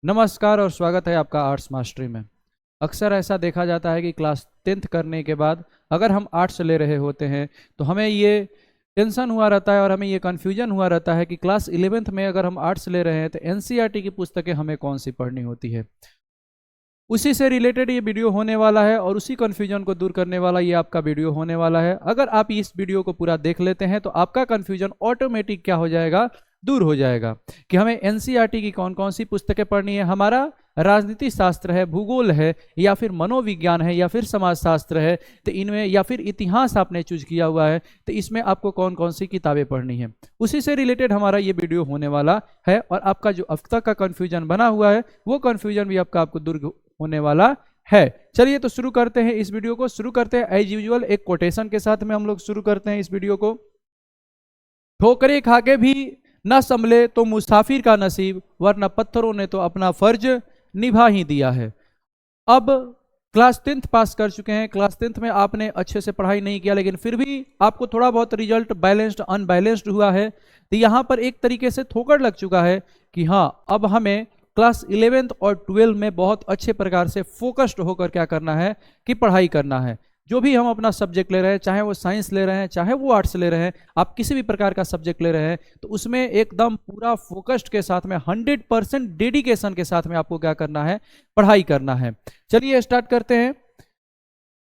नमस्कार और स्वागत है आपका आर्ट्स मास्टरी में। अक्सर ऐसा देखा जाता है कि क्लास 10th करने के बाद अगर हम आर्ट्स ले रहे होते हैं तो हमें ये टेंशन हुआ रहता है और हमें ये कन्फ्यूजन हुआ रहता है कि क्लास 11th में अगर हम आर्ट्स ले रहे हैं तो एनसीईआरटी की पुस्तकें हमें कौन सी पढ़नी होती है। उसी से रिलेटेड ये वीडियो होने वाला है और उसी कन्फ्यूजन को दूर करने वाला ये आपका वीडियो होने वाला है। अगर आप इस वीडियो को पूरा देख लेते हैं तो आपका कन्फ्यूजन ऑटोमेटिक क्या हो जाएगा, दूर हो जाएगा कि हमें एनसीईआरटी की कौन कौन सी पुस्तकें पढ़नी है। हमारा राजनीति शास्त्र है, भूगोल है, या फिर मनोविज्ञान है, या फिर समाजशास्त्र है, तो इनमें या फिर इतिहास आपने चूज किया हुआ है तो इसमें आपको कौन कौन सी किताबें पढ़नी है, उसी से रिलेटेड हमारा ये वीडियो होने वाला है। और आपका जो अब तक का कन्फ्यूजन बना हुआ है वो कन्फ्यूजन भी आपका आपको दूर होने वाला है। चलिए तो शुरू करते हैं इस वीडियो को। शुरू करते हैं एज यूजुअल एक कोटेशन के साथ में हम लोग शुरू करते हैं इस वीडियो को। ठोकरें खाके भी न संभले तो मुसाफिर का नसीब, वरना पत्थरों ने तो अपना फर्ज निभा ही दिया है। अब क्लास 10th पास कर चुके हैं, क्लास 10th में आपने अच्छे से पढ़ाई नहीं किया लेकिन फिर भी आपको थोड़ा बहुत रिजल्ट बैलेंस्ड अनबैलेंस्ड हुआ है, तो यहाँ पर एक तरीके से ठोकर लग चुका है कि हाँ अब हमें क्लास 11th और 12 में बहुत अच्छे प्रकार से फोकस्ड होकर क्या करना है कि पढ़ाई करना है। जो भी हम अपना सब्जेक्ट ले रहे हैं, चाहे वो साइंस ले रहे हैं, चाहे वो आर्ट्स ले रहे हैं, आप किसी भी प्रकार का सब्जेक्ट ले रहे हैं तो उसमें एकदम पूरा फोकस्ड के साथ में 100% डेडिकेशन के साथ में आपको क्या करना है, पढ़ाई करना है। चलिए स्टार्ट करते हैं।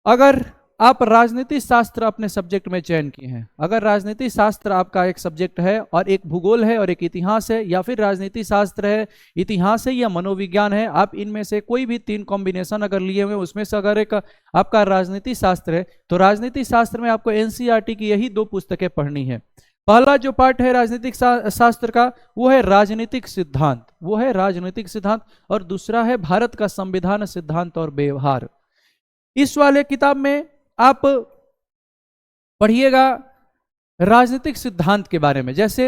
अगर आप राजनीति शास्त्र अपने सब्जेक्ट में चयन किए हैं, अगर राजनीति शास्त्र आपका एक सब्जेक्ट है और एक भूगोल है और एक इतिहास है, या फिर राजनीति शास्त्र है, इतिहास है या मनोविज्ञान है, आप इनमें से कोई भी 3 कॉम्बिनेशन अगर लिए हुए उसमें से अगर एक आपका राजनीति शास्त्र है तो राजनीति शास्त्र में आपको एनसीईआरटी की यही 2 पुस्तकें पढ़नी है। पहला जो पार्ट है राजनीतिक शास्त्र का वो है राजनीतिक सिद्धांत, वो है राजनीतिक सिद्धांत, और दूसरा है भारत का संविधान सिद्धांत और व्यवहार। इस वाले किताब में आप पढ़िएगा राजनीतिक सिद्धांत के बारे में। जैसे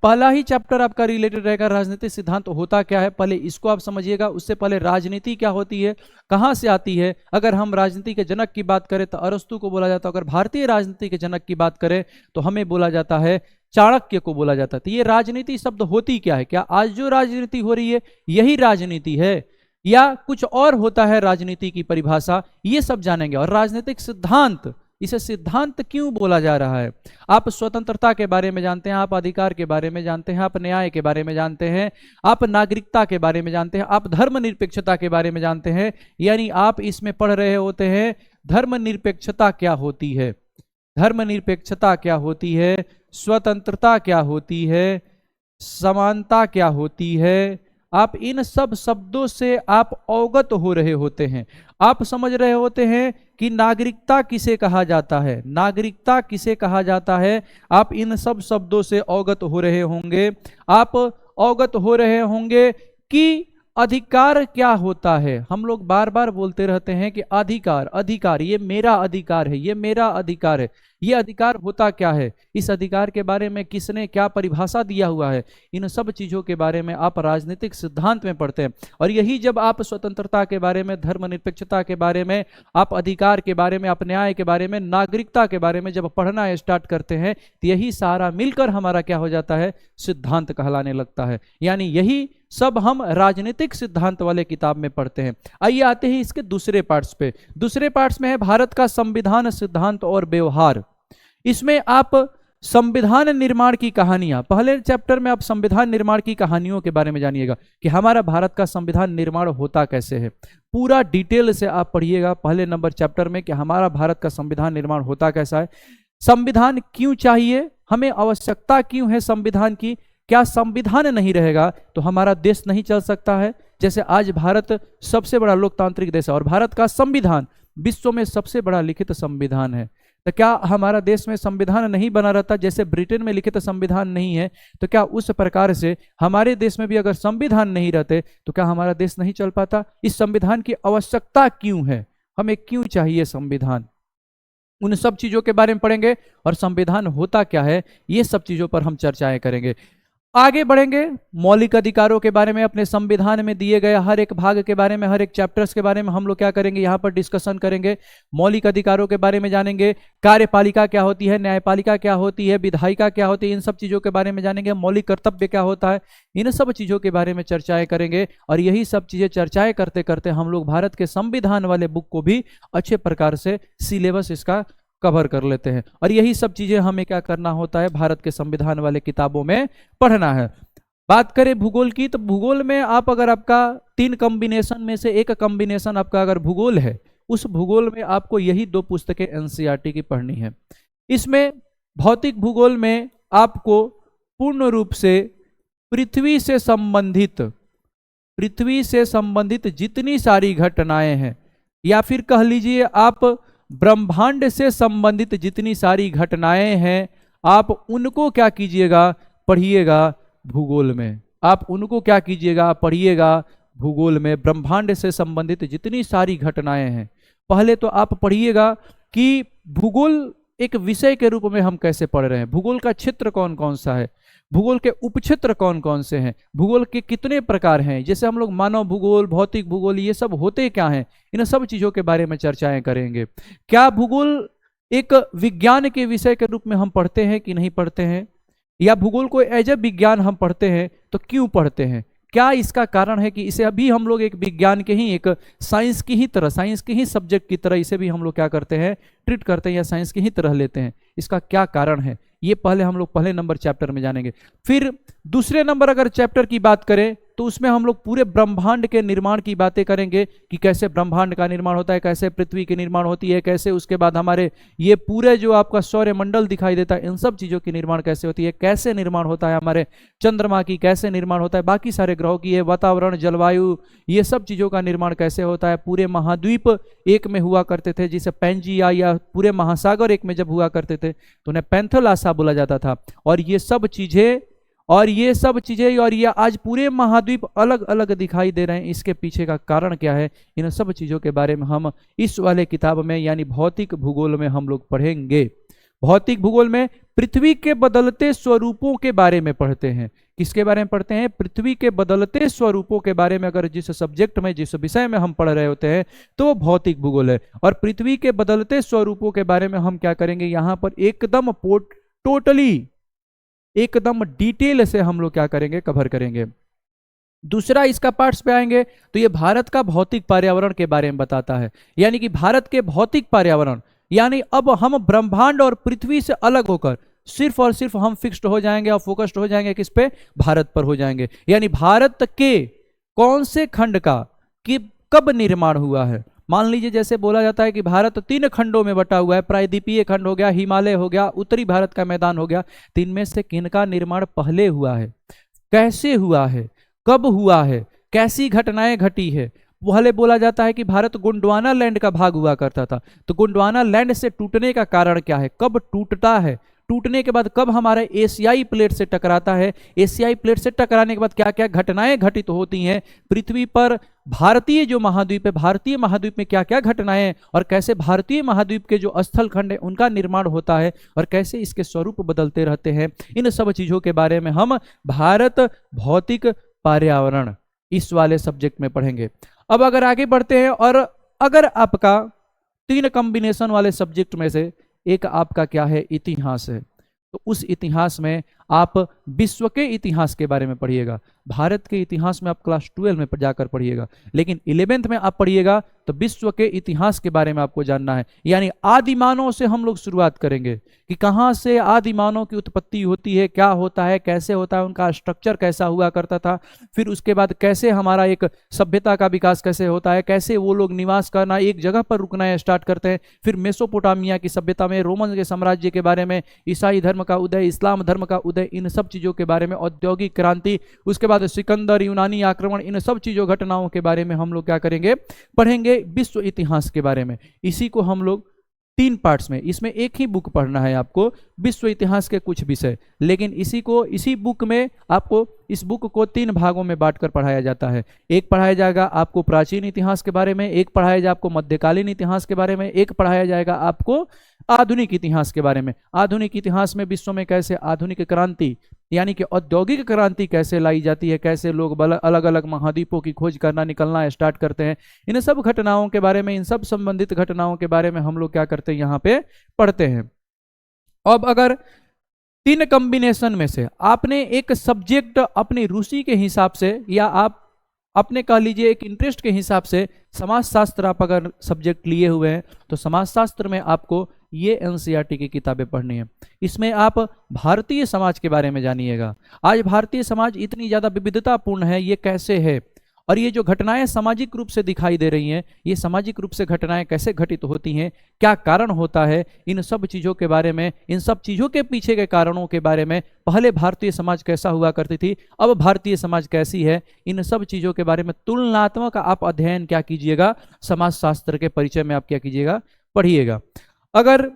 पहला ही चैप्टर आपका रिलेटेड रहेगा राजनीतिक सिद्धांत होता क्या है, पहले इसको आप समझिएगा। उससे पहले राजनीति क्या होती है, कहां से आती है। अगर हम राजनीति के जनक की बात करें तो अरस्तु को बोला जाता है, अगर भारतीय राजनीति के जनक की बात करें तो हमें बोला जाता है चाणक्य को बोला जाता है। तो ये राजनीति शब्द होती क्या है, क्या आज जो राजनीति हो रही है यही राजनीति है या कुछ और होता है राजनीति की परिभाषा, ये सब जानेंगे। और राजनीतिक सिद्धांत, इसे सिद्धांत क्यों बोला जा रहा है। आप स्वतंत्रता के बारे में जानते हैं, आप अधिकार के बारे में जानते हैं, आप न्याय के बारे में जानते हैं, आप नागरिकता के बारे में जानते हैं, आप धर्मनिरपेक्षता के बारे में जानते हैं। यानी आप इसमें पढ़ रहे होते हैं धर्मनिरपेक्षता क्या होती है, धर्मनिरपेक्षता क्या होती है, स्वतंत्रता क्या होती है, समानता क्या होती है। आप इन सब शब्दों से आप अवगत हो रहे होते हैं। आप समझ रहे होते हैं कि नागरिकता किसे कहा जाता है, नागरिकता किसे कहा जाता है। आप इन सब शब्दों से अवगत हो रहे होंगे। आप अवगत हो रहे होंगे कि अधिकार क्या होता है। हम लोग बार बार बोलते रहते हैं कि अधिकार, अधिकार, ये मेरा अधिकार है, ये मेरा अधिकार है। ये अधिकार होता क्या है, इस अधिकार के बारे में किसने क्या परिभाषा दिया हुआ है, इन सब चीजों के बारे में आप राजनीतिक सिद्धांत में पढ़ते हैं। और यही जब आप स्वतंत्रता के बारे में, धर्मनिरपेक्षता के बारे में, आप अधिकार के बारे में, आप न्याय के बारे में, नागरिकता के बारे में जब पढ़ना स्टार्ट करते हैं तो यही सारा मिलकर हमारा क्या हो जाता है, सिद्धांत कहलाने लगता है। यानी यही सब हम राजनीतिक सिद्धांत वाले किताब में पढ़ते हैं। आइए आते हैं इसके दूसरे पार्ट्स पे। दूसरे पार्ट्स में है भारत का संविधान सिद्धांत और व्यवहार। इसमें आप संविधान निर्माण की कहानियां, पहले चैप्टर में आप संविधान निर्माण की कहानियों के बारे में जानिएगा कि हमारा भारत का संविधान निर्माण होता कैसे है। पूरा डिटेल से आप पढ़िएगा पहले नंबर चैप्टर में कि हमारा भारत का संविधान निर्माण होता कैसा है, संविधान क्यों चाहिए, हमें आवश्यकता क्यों है संविधान की, क्या संविधान नहीं रहेगा तो हमारा देश नहीं चल सकता है। जैसे आज भारत सबसे बड़ा लोकतांत्रिक देश है और भारत का संविधान विश्व में सबसे बड़ा लिखित संविधान है, तो क्या हमारा देश में संविधान नहीं बना रहता। जैसे ब्रिटेन में लिखित संविधान नहीं है तो क्या उस प्रकार से हमारे देश में भी अगर संविधान नहीं रहते तो क्या हमारा देश नहीं चल पाता। इस संविधान की आवश्यकता क्यों है, हमें क्यों चाहिए संविधान, उन सब चीजों के बारे में पढ़ेंगे। और संविधान होता क्या है, ये सब चीजों पर हम चर्चाएं करेंगे। आगे बढ़ेंगे, मौलिक अधिकारों के बारे में, अपने संविधान में दिए गए हर एक भाग के बारे में, हर एक चैप्टर्स के बारे में हम लोग क्या करेंगे, यहाँ पर डिस्कशन करेंगे। मौलिक अधिकारों के बारे में जानेंगे, कार्यपालिका क्या होती है, न्यायपालिका क्या होती है, विधायिका क्या होती है, इन सब चीज़ों के बारे में जानेंगे। मौलिक कर्तव्य क्या होता है, इन सब चीज़ों के बारे में चर्चाएं करेंगे। और यही सब चीज़ें चर्चाएं करते करते हम लोग भारत के संविधान वाले बुक को भी अच्छे प्रकार से सिलेबस इसका कवर कर लेते हैं। और यही सब चीजें हमें क्या करना होता है, भारत के संविधान वाले किताबों में पढ़ना है। बात करें भूगोल की, तो भूगोल में आप अगर आपका 3 कॉम्बिनेशन में से एक कॉम्बिनेशन आपका अगर भूगोल है, उस भूगोल में आपको यही 2 पुस्तकें एनसीईआरटी की पढ़नी है। इसमें भौतिक भूगोल में आपको पूर्ण रूप से पृथ्वी से संबंधित जितनी सारी घटनाएं हैं, या फिर कह लीजिए आप ब्रह्मांड से संबंधित जितनी सारी घटनाएं हैं, आप उनको क्या कीजिएगा, पढ़िएगा भूगोल में। आप उनको क्या कीजिएगा, पढ़िएगा भूगोल में। ब्रह्मांड से संबंधित जितनी सारी घटनाएं हैं, पहले तो आप पढ़िएगा कि भूगोल एक विषय के रूप में हम कैसे पढ़ रहे हैं, भूगोल का क्षेत्र कौन कौन सा है, भूगोल के उपक्षेत्र कौन कौन से हैं, भूगोल के कितने प्रकार हैं, जैसे हम लोग मानव भूगोल, भौतिक भूगोल, ये सब होते क्या हैं, इन सब चीजों के बारे में चर्चाएं करेंगे। क्या भूगोल एक विज्ञान के विषय के रूप में हम पढ़ते हैं कि नहीं पढ़ते हैं, या भूगोल को एज ए विज्ञान हम पढ़ते हैं तो क्यों पढ़ते हैं, क्या इसका कारण है कि इसे अभी हम लोग एक विज्ञान के ही, एक साइंस की ही तरह, साइंस के ही सब्जेक्ट की तरह इसे भी हम लोग क्या करते हैं, ट्रीट करते हैं, या साइंस की ही तरह लेते हैं, इसका क्या कारण है, ये पहले हम लोग पहले नंबर चैप्टर में जानेंगे। फिर दूसरे नंबर अगर चैप्टर की बात करें तो उसमें हम लोग पूरे ब्रह्मांड के निर्माण की बातें करेंगे कि कैसे ब्रह्मांड का निर्माण होता है, कैसे पृथ्वी की निर्माण होती है, कैसे उसके बाद हमारे ये पूरे जो आपका सौरमंडल दिखाई देता है, इन सब चीज़ों की निर्माण कैसे होती है, कैसे निर्माण होता है हमारे चंद्रमा की, कैसे निर्माण होता है बाकी सारे ग्रहों की, वातावरण, जलवायु, ये सब चीज़ों का निर्माण कैसे होता है। पूरे महाद्वीप एक में हुआ करते थे, जिसे पैंजिया, या पूरे महासागर एक में जब हुआ करते थे तो उन्हें पैंथोलासा बोला जाता था। और ये सब चीज़ें और ये आज पूरे महाद्वीप अलग अलग दिखाई दे रहे हैं, इसके पीछे का कारण क्या है, इन सब चीज़ों के बारे में हम इस वाले किताब में यानी भौतिक भूगोल में हम लोग पढ़ेंगे। भौतिक भूगोल में पृथ्वी के बदलते स्वरूपों के बारे में पढ़ते हैं। किसके बारे में पढ़ते हैं, पृथ्वी के बदलते स्वरूपों के बारे में। अगर जिस सब्जेक्ट में, जिस विषय में हम पढ़ रहे होते हैं तो वो भौतिक भूगोल है। और पृथ्वी के बदलते स्वरूपों के बारे में हम क्या करेंगे, यहाँ पर एकदम टोटली एकदम डिटेल से हम लोग क्या करेंगे, कवर करेंगे। दूसरा इसका पार्ट्स पे आएंगे तो ये भारत का भौतिक पर्यावरण के बारे में बताता है, यानी कि भारत के भौतिक पर्यावरण, यानी अब हम ब्रह्मांड और पृथ्वी से अलग होकर सिर्फ और सिर्फ हम फिक्स्ड हो जाएंगे और फोकस्ड हो जाएंगे किस पे, भारत पर हो जाएंगे। यानी भारत के कौन से खंड का कि कब निर्माण हुआ है। मान लीजिए जैसे बोला जाता है कि भारत 3 खंडों में बटा हुआ है, प्रायद्वीपीय खंड हो गया, हिमालय हो गया, उत्तरी भारत का मैदान हो गया, तो इनमें से किनका निर्माण पहले हुआ है, कैसे हुआ है, कब हुआ है, कैसी घटनाएं घटी है। पहले बोला जाता है कि भारत गोंडवाना लैंड का भाग हुआ करता था, तो गोंडवाना लैंड से टूटने का कारण क्या है, कब टूटता है, टूटने के बाद कब हमारा एशियाई प्लेट से टकराता है, एशियाई प्लेट से टकराने के बाद क्या क्या घटनाएं घटित होती हैं पृथ्वी पर, भारतीय जो महाद्वीप है, भारतीय महाद्वीप में क्या क्या घटनाएं, और कैसे भारतीय महाद्वीप के जो स्थल खंड है उनका निर्माण होता है, और कैसे इसके स्वरूप बदलते रहते हैं। इन सब चीजों के बारे में हम भारत भौतिक पर्यावरण इस वाले सब्जेक्ट में पढ़ेंगे। अब अगर आगे बढ़ते हैं, और अगर आपका 3 कॉम्बिनेशन वाले सब्जेक्ट में से एक आपका क्या है, इतिहास है, तो उस इतिहास में आप विश्व के इतिहास के बारे में पढ़िएगा। भारत के इतिहास में आप क्लास 12 में जाकर पढ़िएगा, लेकिन 11th में आप पढ़िएगा तो विश्व के इतिहास के बारे में आपको जानना है। यानी आदि मानव से हम लोग शुरुआत करेंगे कि कहाँ से आदि मानव की उत्पत्ति होती है, क्या होता है, कैसे होता है, उनका स्ट्रक्चर कैसा हुआ करता था, फिर उसके बाद कैसे हमारा एक सभ्यता का विकास कैसे होता है, कैसे वो लोग निवास करना, एक जगह पर रुकना स्टार्ट करते हैं, फिर मेसोपोटामिया की सभ्यता में रोमन के साम्राज्य के बारे में, ईसाई धर्म का उदय, इस्लाम धर्म का उदय, इन सब चीज़ों के बारे में, औद्योगिक क्रांति, उसके बाद सिकंदर, यूनानी आक्रमण, इन सब चीज़ों घटनाओं के बारे में हम लोग क्या करेंगे, पढ़ेंगे। विश्व इतिहास के बारे में इसी को हम लोग 3 पार्ट्स में, इसमें एक ही बुक पढ़ना है आपको, विश्व इतिहास के कुछ विषय, लेकिन इसी बुक में आपको इस बुक को 3 भागों में बांटकर पढ़ाया जाता है। एक पढ़ाया जाएगा आपको प्राचीन इतिहास के बारे में, एक पढ़ाया जाएगा आपको मध्यकालीन इतिहास के बारे में, एक पढ़ाया जाएगा आपको आधुनिक इतिहास के बारे में। आधुनिक इतिहास में विश्व में कैसे आधुनिक क्रांति, यानी कि औद्योगिक क्रांति कैसे लाई जाती है, कैसे लोग अलग अलग महाद्वीपों की खोज करना निकलना स्टार्ट करते हैं, इन सब घटनाओं के बारे में, इन सब संबंधित घटनाओं के बारे में हम लोग क्या करते हैं यहाँ पे पढ़ते हैं। अब अगर 3 कॉम्बिनेशन में से आपने एक सब्जेक्ट अपनी रुचि के हिसाब से या आप अपने कह लीजिए एक इंटरेस्ट के हिसाब से समाजशास्त्र आप अगर सब्जेक्ट लिए हुए हैं तो समाजशास्त्र में आपको ये एनसीईआरटी की किताबें पढ़नी है। इसमें आप भारतीय समाज के बारे में जानिएगा। आज भारतीय समाज इतनी ज़्यादा विविधतापूर्ण है, ये कैसे है, और ये जो घटनाएं सामाजिक रूप से दिखाई दे रही हैं, ये सामाजिक रूप से घटनाएं कैसे घटित होती हैं, क्या कारण होता है, इन सब चीज़ों के बारे में, इन सब चीज़ों के पीछे के कारणों के बारे में, पहले भारतीय समाज कैसा हुआ करती थी, अब भारतीय समाज कैसी है, इन सब चीज़ों के बारे में तुलनात्मक आप अध्ययन क्या कीजिएगा, समाजशास्त्र के परिचय में आप क्या कीजिएगा, पढ़िएगा। अगर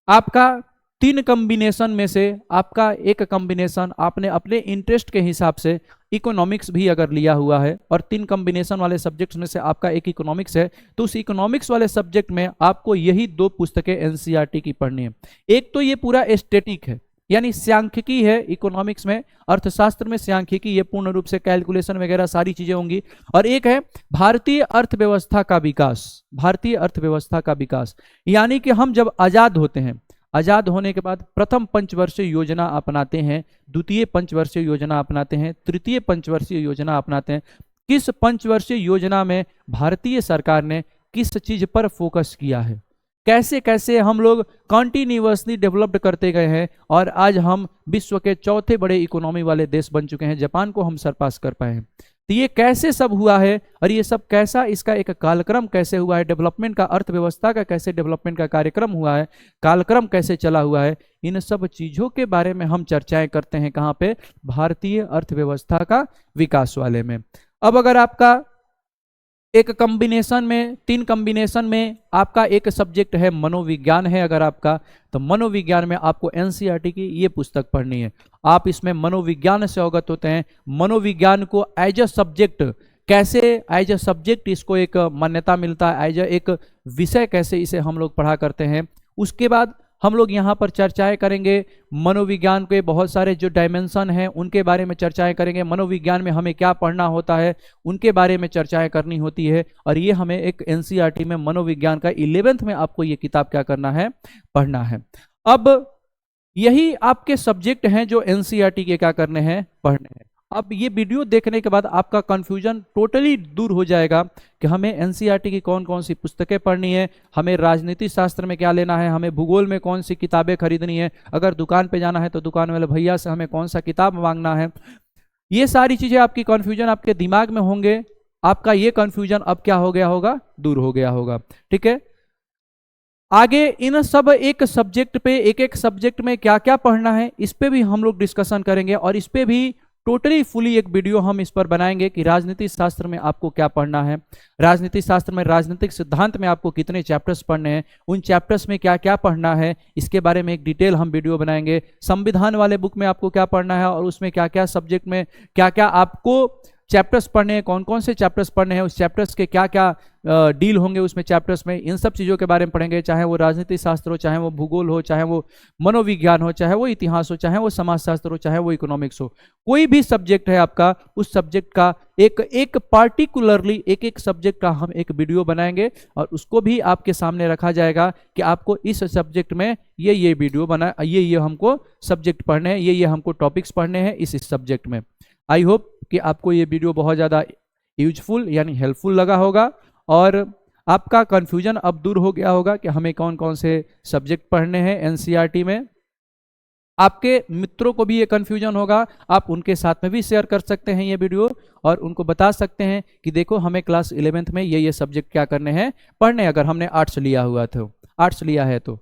आपका 3 कॉम्बिनेशन में से आपका एक कॉम्बिनेशन आपने अपने इंटरेस्ट के हिसाब से इकोनॉमिक्स भी अगर लिया हुआ है और 3 कॉम्बिनेशन वाले सब्जेक्ट्स में से आपका एक इकोनॉमिक्स है, तो उस इकोनॉमिक्स वाले सब्जेक्ट में आपको यही 2 पुस्तकें एनसीईआरटी की पढ़नी है। एक तो ये पूरा एस्थेटिक है, यानी सांख्यिकी है इकोनॉमिक्स में, अर्थशास्त्र में सांख्यिकी, ये पूर्ण रूप से कैलकुलेशन वगैरह सारी चीजें होंगी। और एक है भारतीय अर्थव्यवस्था का विकास, भारतीय अर्थव्यवस्था का विकास, यानी कि हम जब आजाद होते हैं, आजाद होने के बाद प्रथम पंचवर्षीय योजना अपनाते हैं, द्वितीय पंचवर्षीय योजना अपनाते हैं, तृतीय पंचवर्षीय योजना अपनाते हैं। किस पंचवर्षीय योजना में भारतीय सरकार ने किस चीज पर फोकस किया है, कैसे कैसे हम लोग कॉन्टिन्यूअसली डेवलप्ड करते गए हैं और आज हम विश्व के 4थे बड़े इकोनॉमी वाले देश बन चुके हैं, जापान को हम सरपास कर पाए हैं। तो ये कैसे सब हुआ है और ये सब कैसा, इसका एक कालक्रम कैसे हुआ है, डेवलपमेंट का, अर्थव्यवस्था का कैसे डेवलपमेंट का कार्यक्रम हुआ है, कालक्रम कैसे चला हुआ है, इन सब चीजों के बारे में हम चर्चाएं करते हैं। कहाँ पे? भारतीय अर्थव्यवस्था का विकास वाले में। अब अगर आपका एक कॉम्बिनेशन में, 3 कॉम्बिनेशन में आपका एक सब्जेक्ट है मनोविज्ञान है अगर आपका, तो मनोविज्ञान में आपको एनसीईआरटी की ये पुस्तक पढ़नी है। आप इसमें मनोविज्ञान से अवगत होते हैं, मनोविज्ञान को एज अ सब्जेक्ट कैसे, एज अ सब्जेक्ट इसको एक मान्यता मिलता है, एज अ एक विषय कैसे इसे हम लोग पढ़ा करते हैं। उसके बाद हम लोग यहाँ पर चर्चाएं करेंगे मनोविज्ञान के बहुत सारे जो डायमेंशन हैं उनके बारे में चर्चाएं करेंगे, मनोविज्ञान में हमें क्या पढ़ना होता है उनके बारे में चर्चाएं करनी होती है। और ये हमें एक एनसीईआरटी में मनोविज्ञान का 11th में आपको ये किताब क्या करना है, पढ़ना है। अब यही आपके सब्जेक्ट हैं जो एनसीईआरटी के क्या करने हैं, पढ़ने हैं। अब ये वीडियो देखने के बाद आपका कंफ्यूजन टोटली दूर हो जाएगा कि हमें एनसीईआरटी की कौन कौन सी पुस्तकें पढ़नी है, हमें राजनीति शास्त्र में क्या लेना है, हमें भूगोल में कौन सी किताबें खरीदनी है, अगर दुकान पे जाना है तो दुकान वाले भैया से हमें कौन सा किताब मांगना है। ये सारी चीजें आपकी कंफ्यूजन आपके दिमाग में होंगे, आपका ये कंफ्यूजन अब क्या हो गया होगा, दूर हो गया होगा। ठीक है, आगे इन सब एक सब्जेक्ट पे, एक एक सब्जेक्ट में क्या क्या पढ़ना है इस पे भी हम लोग डिस्कशन करेंगे और इस पे भी टोटली फुली एक वीडियो हम इस पर बनाएंगे कि राजनीति शास्त्र में आपको क्या पढ़ना है, राजनीति शास्त्र में राजनीतिक सिद्धांत में आपको कितने चैप्टर्स पढ़ने हैं, उन चैप्टर्स में क्या क्या पढ़ना है, इसके बारे में एक डिटेल हम वीडियो बनाएंगे। संविधान वाले बुक में आपको क्या पढ़ना है और उसमें क्या क्या सब्जेक्ट में क्या क्या आपको चैप्टर्स पढ़ने हैं, कौन कौन से चैप्टर्स पढ़ने हैं, उस चैप्टर्स के क्या क्या डील होंगे उसमें चैप्टर्स में, इन सब चीज़ों के बारे में पढ़ेंगे। चाहे वो राजनीति शास्त्र हो, चाहे वो भूगोल हो, चाहे वो मनोविज्ञान हो, चाहे वो इतिहास हो, चाहे वो समाजशास्त्र हो, चाहे वो इकोनॉमिक्स हो, कोई भी सब्जेक्ट है आपका, उस सब्जेक्ट का एक एक पार्टिकुलरली एक एक सब्जेक्ट का हम एक वीडियो बनाएंगे और उसको भी आपके सामने रखा जाएगा कि आपको इस सब्जेक्ट में ये वीडियो बना, ये हमको सब्जेक्ट पढ़ने हैं, ये हमको टॉपिक्स पढ़ने हैं इस सब्जेक्ट में। आई होप कि आपको ये वीडियो बहुत ज़्यादा यूजफुल यानी हेल्पफुल लगा होगा और आपका कन्फ्यूजन अब दूर हो गया होगा कि हमें कौन कौन से सब्जेक्ट पढ़ने हैं एनसीईआरटी में। आपके मित्रों को भी ये कन्फ्यूजन होगा, आप उनके साथ में भी शेयर कर सकते हैं ये वीडियो और उनको बता सकते हैं कि देखो हमें क्लास 11th में ये सब्जेक्ट क्या करने हैं, पढ़ने, अगर हमने आर्ट्स लिया हुआ तो, आर्ट्स लिया है तो।